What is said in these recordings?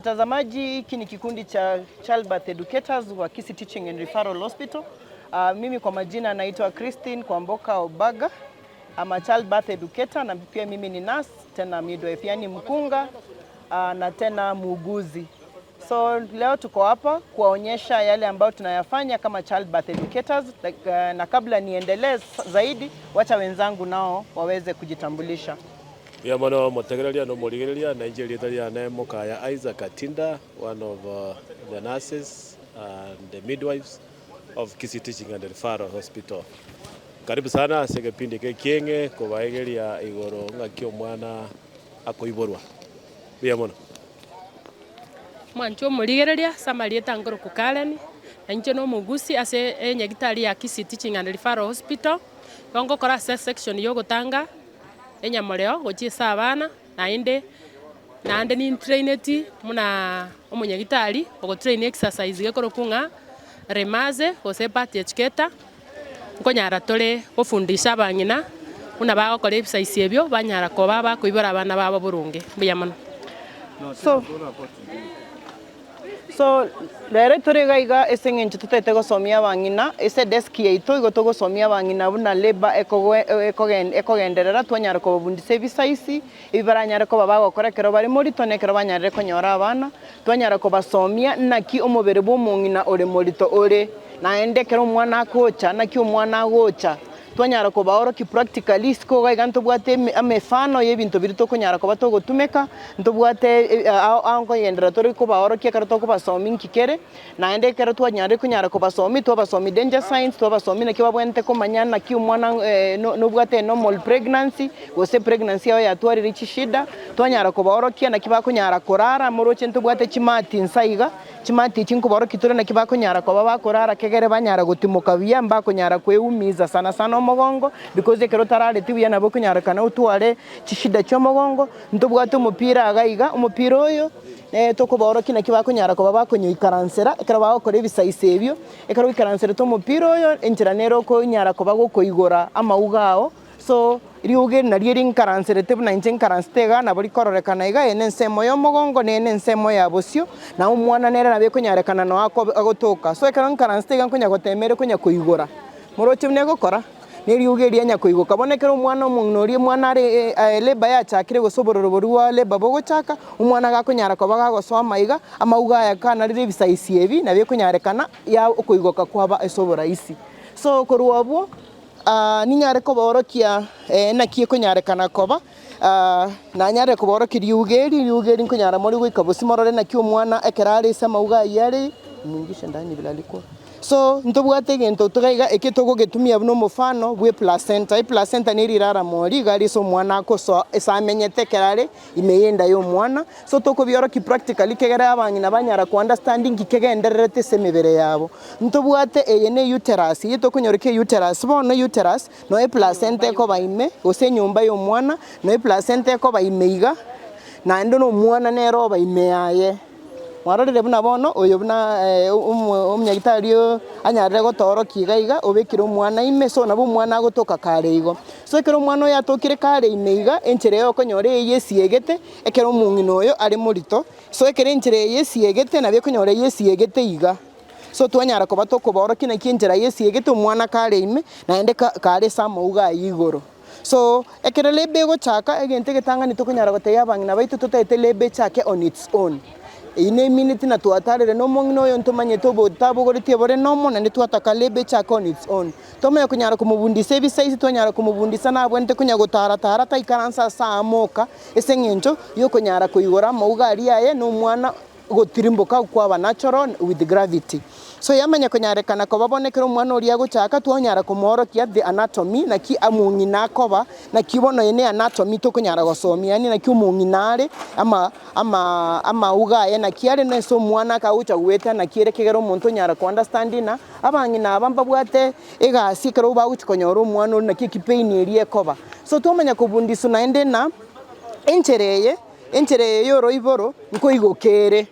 Mtazamaji, hiki ni kikundi cha Childbirth Educators wa Kisii Teaching and Referral Hospital. Mimi kwa majina naitwa Christine Kwamboka Obaga. Ama Childbirth Educator na pia mimi ni nurse, tena midwife, yani mkunga na tena muuguzi. So leo tuko hapa kuwaonyesha yale ambayo tunayafanya kama Childbirth Educators, na kabla niendelee zaidi, wacha wenzangu nao waweze kujitambulisha. Ya mano motegereria no morigereria na injirietaria na Mokaya Isaac Atinda, one of the nurses and the midwives of Kisii Teaching and Referral Hospital. Karibu sana segepindi ke kienge kubaegeria igoro ngakio mwana akoiborwa. Ya mano mwancho morigereria samarieta ngoro kukaleni enje no mugusi ase enyagitari ya Kisii Teaching and Referral Hospital kongo kora section yo gutanga enyamoreo gochisa abana naende ni traineti muna omunyagitari ogo train exercise gekoro kunga remaze ose part educator nkonyara tole ofundisha abangina muna bagokora exercise ebyo banyara koba bakoibora abana babo burunge buyamano. So rero turigaiga esengenche tutete gosomia abangina ese desk yaito igoto gosomia abangina buna labor ekogenderera twanyara ko bundise bisaisi ibaranyara ko babagokora kero bari muri tonekero banyare konyora abana twanyara ko basomia naki omubere bw'omungina ore morito ore naende kero mwana akocha naki omwana agocha twanyara ko baoro ki practically ko gaiga ntobwate amefano yebinto birito konyara ko batogotumeka ntobwate ango yendera tori ko baoro ki karato ko basomi nkikere naende kero twanyara kunyara ko basomi to basomi danger signs to basomi na kibabwente ko manyana ki umwana no bwate normal pregnancy gose pregnancy ya twari richi shida twanyara ko baoro ki na kibakunyara korara moroche ntobwate chimati nsaiga chimati chinko baoro kitore na kibakunyara ko babakorara kegere banyara gutimuka biya mbakonyara kweumiza sana mogongo because kero tarare tibuya nabo kunyarakana utware chishida cyo mogongo ntubwate umupira agaiga umupira oyo tokoboro kina kibakunyara ko babakonyo ikaransera ekero bagokora ibisaise ebyo ekero ikaransera to umupira oyo enchiranero ko nyara ko bagokoigora amaugao so riuge na rieri nkaransere tebu na inje nkaransitega na buri kororekana iga enensemo yo mogongo ne enensemo ya bosio na umwana nera nabe kunyarekana no agotoka so ekero nkaransitega kunyagotemere kunyakoigora moroche mnegokora neriugeria nyakoigo kabonekera umwana omunori mwana ari leba yachakire gosobororo borwa leba bogochaka umwana gakonyara ko bagagosoma iga amauga yakana rire bisaisi ebi na byekunyarekana ya okoigoka kwaba esobora isi so koruwabo ninyare ko borokia na kie kunyarekana koba na nyare ko borokia riugeri kunyara muri gwikabosimorore na kio mwana ekerari samauga yari mungisha ndani bilaliko. So ntobwate gento tugaiga ekitogo getumia buno mufano bwe placenta ni rirara mori gari so mwana ko so esamenyete kerare imeyenda yo mwana so toko bioro ki practically kegera abangina banyara ku understanding kigendererete semebere yabo ntobwate eyene uterus yito kunyoreke uterus bono uterus no placenta ko baime ose nyumba yo mwana no placenta ko baimeiga na ndo no mwana nero baimeaye warorere buna bono oyo buna omnyagitario anyarire gotoro kigaiga obekiro mwana ime so nabo mwana agotoka kareigo so ekero mwana oyo atokire kare imeiga enchereo konyore yesiegete ekero mungino oyo ari morito so ekero enchere yesiegete na bekonyore yesiegete iga so twanyara ko batokoboro kina kinjera yesiegete mwana kare ime naende kare samouga igoro so ekero lebe gochaka egente getanga nitokonyara goteya bangina baitu tutete lebe chake on its own ine minute na tuatarere no mongino yo ntomanye tobo tabogoritie bore no mona ne tuataka lebe chako on its own tome kunyara kumubundise bisaisi twanyara kumubundisa na bwente kunyago tara ta ikaransa sa moka esengencho yo kunyara kuigora maugari yaye no mwana gotirimboka kwa natural with gravity so yamanya kunyarekana ko babonekero mwana ori agochaka twonyara kumorokia the anatomy na ki amungina koba na kibono ene anatomy to kunyara gosomia ni na ki umunginare ama ugaye na kiare na so mwana kaucha gweta na kiere kegero muntu nyara ku understanding na abangina abamba bwate egasi kero bagukonyoro mwana na ki kipain eri ekoba so twomanya kubundisu na ende na enchereye yoro iboro nko igokere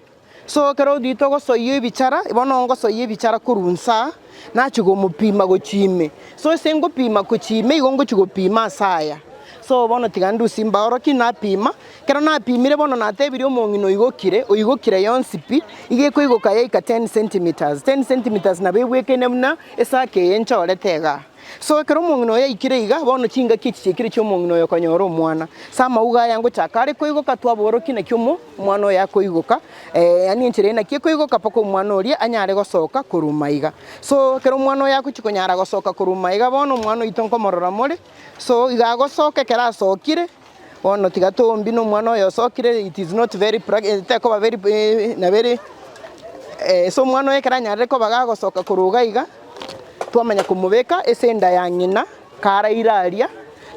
so kero dito gosoye bichara ibono ngosoye bichara kurunsa nachigo mupima gochime so sengo pima kuchime igongo chigo pima saya so bono tigandu simba oroki na pima kero na pimire bono na tebiri omongino igokire yonsi pi igeko igoka yaika 10 cm na begwekene muna esake yenchore tega so kero omongino yaikire iga bono chinga kichikire cyo omongino yokonyora omwana sama uga yango chakare koigoka twaboroki na kyomo mwana yakoigoka yani enchire na kikoigoka pako omwana oria anyare gosoka kurumaiga so kero omwana yako chikonyara gosoka kurumaiga bono omwana itonko morora more so iga gosoka kera sokire bono tigatombi no mwana oyo sokire it is not very teko very so mwana yekera nyare ko baga gosoka kuruga iga twamanya kumubeka esenda ya nyina kara iraria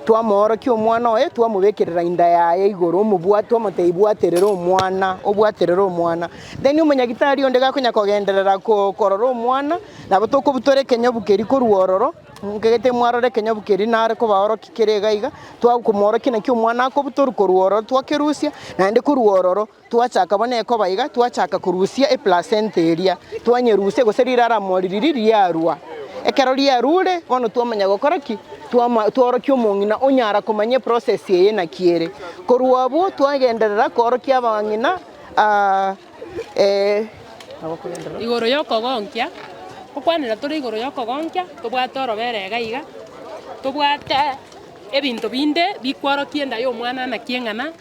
twamorokia omwana oye twamubekirira inda yaye igoro omubwatu amateibuaterera omwana then umunyagitari onde gakonya kogenderera korora omwana nabo tokobutore kenya bukeri koruororo ngegete mwarore kenya bukeri nare ko baoroki kerega iga twakumorokia nakyo omwana akobutoru koruororo twakerusia nande koruororo twachaka boneko baiga twachaka kurusia placenta area twanyerusia goserira ramoriri riarua ekero riarure bono twamanya gokoraki tworokia omong'ina onyara komanya process eye na kiere koruabo twagenderera korokia abang'ina igoro yokogonkia okwanera tore igoro yokogonkia tobwate orobere gaiga tobwate ebinto binde bikworokia enda ya omwana na kieng'ana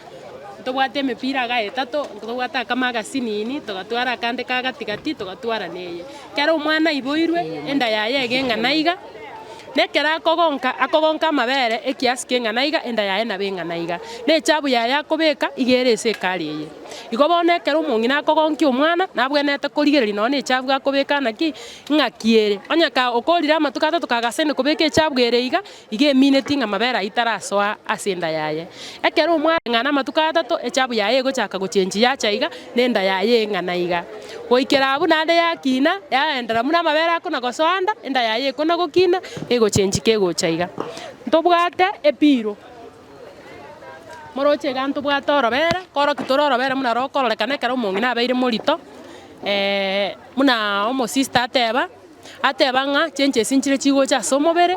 tobwate emepira gaetato tobwate akamagasini togatwara akande ka gatigati togatwara neye kero omwana iboirwe enda yaye egeng'ana iga nekera akogonka amabere ekiasi keng'ana iga enda yaye nabe eng'ana iga na echabu yaye akobeka igere ase ekari eye igo bono ekero omong'ina akogonkia omwana nabwenete korigereria nonya echabu gakobeka naki ng'akiere onyaka okorire amatuko atato kagasene kobeka echabu ere iga emineti ng'a amabere aywo tarasoa ase enda yaye ekero omwana eng'ana amatuko atato echabu yaye egochaka gochenchi yacha iga na enda yaye eng'ana iga goikera abwo naende yakina yaendera muna amabere akona gosoa enda yaye ekona gokina egochenchi kegocha iga ntobwate epiro moroche iga ntobwate orobere koroki tore orobere muna rokororekana ekero omong'ina abeire morito muna omosista ateba ng'a chenche esi nchire chigocha ase omobere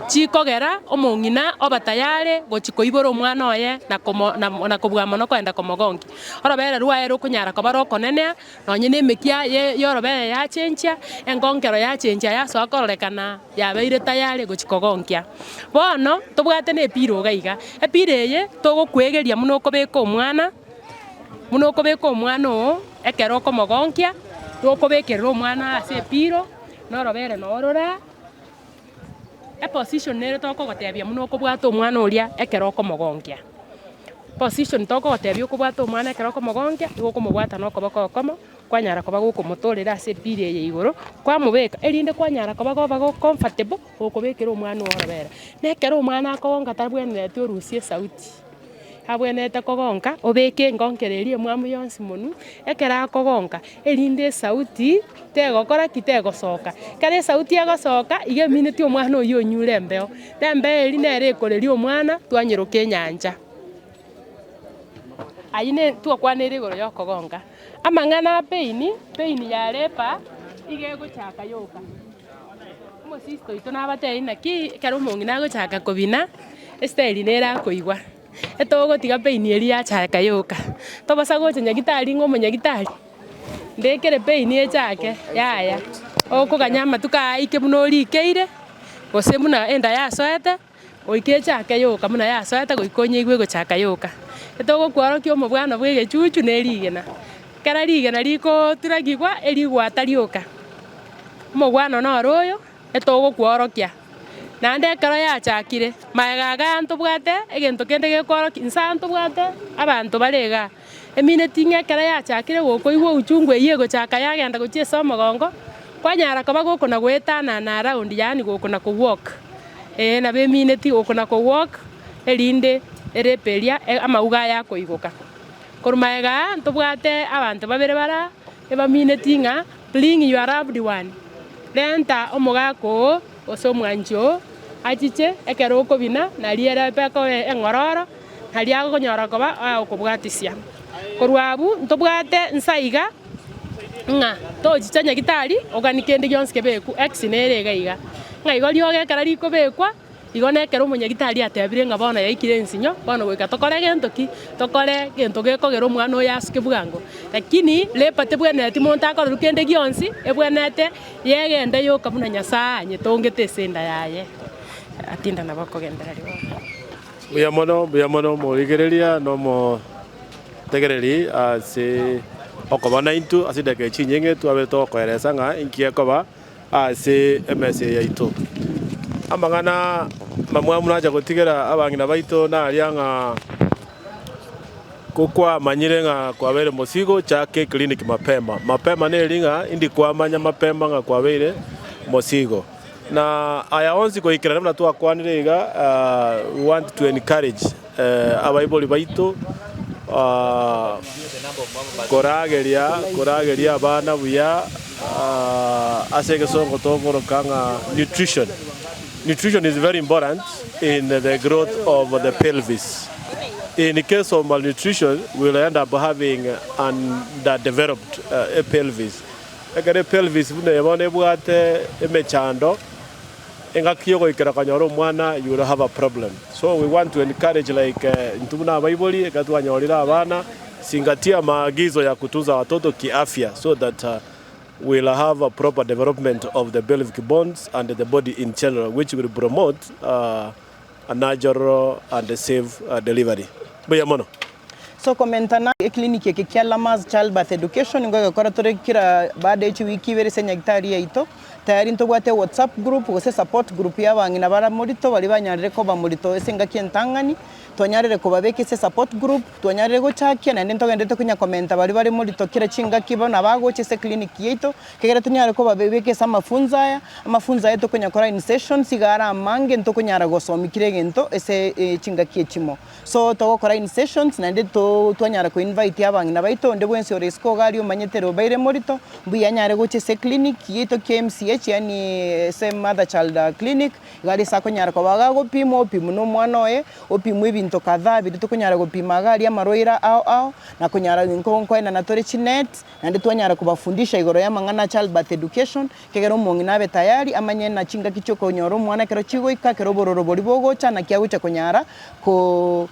chikogera omong'ina oba tayare gochi koibora omwana oye na kobua mono koenda komogonkia orobere rwaye rokonyara koba rokonenea nonya na emekia ya orobere yachenchia engonkero yachenchia yasoa kororekana yabeire tayare gochi kogonkia bono tobwate na epiro iga iga epiro eye togokwegeria muna okobeka omwana oo ekero okomogonkia tokobekerera omwana ase epiro norobere norora eposition nere tokogotebia muna okobwata omwana oria ekero okomogonkia position tokogotebia okobwata omwana ekero okomogonkia igo okomobwata na okoboko okomo kwanyara koba gokomotorera ase epiro eye igoro kwamobeka erinde kwanyara koba comfortable gokobekera omwana orobere na ekero omwana akogonka tabwenerete orusie esauti abwenete kogonka obeke engonkero eria emwamu yonsi monu ekero akogonka erinde esauti tegokora tegosoka kera esauti egosoka iga emineti omwana oyo onyure embeo na embeo eri nere ekoreria omwana twanyeroka enyancha ayine twakwanere igoro ya okogonka amang'ana a pain yarepa iga egochaka yoka omosista oito nabateri naki ekero omong'ina agochaka kobina esteri nere akoigwa etogotiga pain eri yachaka yoka tobosa gocha nyagitari ng'a omonyagitari ndekere pain echake yaya okoganya amatuko aike buna orikeire gose buna enda yasoete oike echake yoka buna yasoete goika onyeigwe gochaka yoka etogokworokia omobwana bwa egechuchu na erigena kera rigena rikoturagigwa erigwata rioka omobwana noro oyo etogokworokia naende ekero yachakire maega iga ntobwate egento kende gekworokia nsa ntobwate abanto bare iga emineti ng'a ekero yachakire gokoigwa uchungu eywo egochaka yagenda gochia ase omogongo kwanyara koba gokona goetanana around yaani gokona kowalk nabo emineti gokona kowalk erinde ereperia amauga yakoigoka korwa maega ntobwate abanto babere bara ebamineti ng'a bring your loved one renta omogako ose omwancho achiche ekero okobina nariere peko eng'ororo nari agokonyora koba agokobwatisia korwa abwo ntobwate nsaiga ng'a tochicha nyagitari ogani kende gionsi kebeku x nere iga ng'a igo rioga ekero rikobekwa igone kero munyagitari atebire nga bona yaikire nsinyo bona goika tokore gento ki tokore gento gekogera omwana oyo asuke bwango lakini lepate bwenete monta akora kende gionsi ebwenete yegende yoka buna nyasaye nyetongete senda yaye atinda nabakogendera ribo buya mono murigereria no mo tegereri ase okobana into ase deke chinyenge twabe tokoeresa nga inkie koba ase MS yaitu amangana mamwa munaja gutigera abangina baito na alianga kokwa manyire nga kwabere mosigo chake clinic mapema ne linga indi kwa manya mapema nga kwabere mosigo na aya onzi ko ikira na twa kwanirega we want to encourage abaiboli baito korageria abana buya asege songo togoro kanga nutrition is very important in the growth of the pelvis. In the case of malnutrition, we'll end up having underdeveloped pelvis. Ekere pelvis bune yabone bwate emechando engakiyogo ikera kanyoro mwana, you will have a problem. So we want to encourage like ntubuna abaiboli ekatwanyorira abana singatia maagizo ya kutunza watoto kiafya so that we'll have a proper development of the pelvic bones and the body in general, which will promote a natural and safe delivery. Buya mono. So komentana clinic yake kiala mas childbirth education ngoga kora tore kira baada ya wiki vere senya gitari yaito tayari ntobwate WhatsApp group gose support group y'abangina bara murito bali banyarire ko bamurito esenga kientangani twanyarire ko babeke se support group twanyarire go chakia na ndento gendete kunya komenta bali murito kira chinga kibona bagoche se clinic yaito kegera tunyare ko babeke sa mafunza yeto kunya kora in session sigara mange nto kunyara gosomi kiregento ese chinga kiechimo so to kora in sessions na ndento twanyara ko invite y'abangina baito nde bwense oresko galio manyetero baire murito buya nyare goche se clinic yaito KMCH yani se mother child clinic gali sako nyara ko bagago pimo no mwana oye opimo ibinto kadhaa biri tukunyara gupima gali amaroira au na kunyara nkonko ina natore chinet na ndi twanyara kubafundisha igoro ya mangana childbirth education kegero mongi nabe tayari amanye na chinga kichoko nyoro mwana kero chigo ikakero bororo boribogocha na kiagucha kunyara ko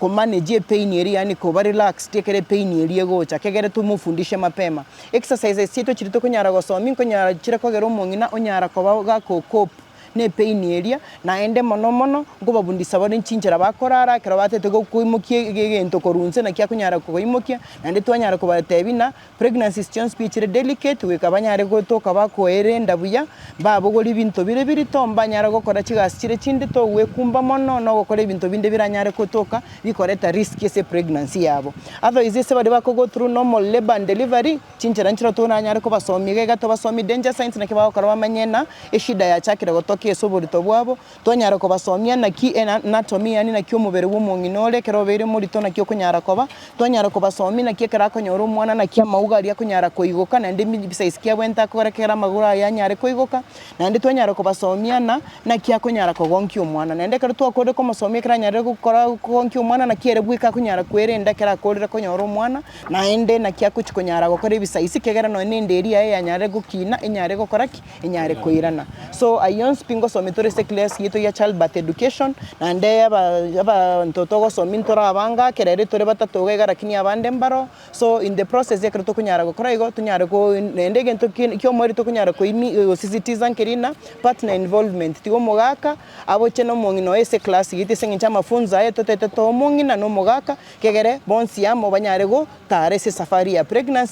manage pain area yani ko relax tekere pain area gocha kegere tumufundishe mapema exercises sito chirito kunyara gosomi kunyara chira kogero mongina onyara ko baga ko cope ne pain area na ende mono ngo babundisa bari nchinjira bakorara kero batete go kuimukie gento korunze na kya kunyara ko imukia na ndi twanyara ko batebina pregnancy situation speech delicate we kabanyare go toka bakoere ndabuya babo goli binto bire tomba nyara go kora chigasire chindi to we kumba mono no gokora binto binde biranyare ko toka bikoreta risk ese pregnancy yabo otherwise ese bari bako go through normal labor and delivery chinjira nchira to nanyare ko basomi gato basomi danger signs na kibao kora bamanyena eshida ya chakira gotoka esoborito bwabo twanyara ko basomya na ki anatomy yani na kyo mubere w'umunginole kero bere muri to na kyo kunyara ko twanyara ko basomi na ki kera ko nyoro mwana na kya mauga ari kunyara ko igoka na ndimi bisize kya bwenta ko kera magura yanyare ko igoka na ndi twanyara ko basomya na kya kunyara ko gonki umwana na ndeka to akode ko masomya kera nyare ko kora gonki umwana na kiere bwika kunyara kwerenda kera kodera ko nyoro mwana na ende na kya kunyara ko kora bisize kegera no nende eri ya nyare gukina enyare ko koraki enyare ko irana so ayons pingo somitore se class yito ya childbirth education na nde aba ntoto go somintora abanga kerere tore batatoga garakini abande mbaro so in the process ya kreto kunyara go koraigo tunyara go nende gento kyo mori to kunyara ko imi citizen kerina partner involvement tigo mogaka abo cheno mongino ese class yite sengicha mafunza yeto tete to mongina no mogaka kegere bonsi amo banyare go tare se safari ya pregnancy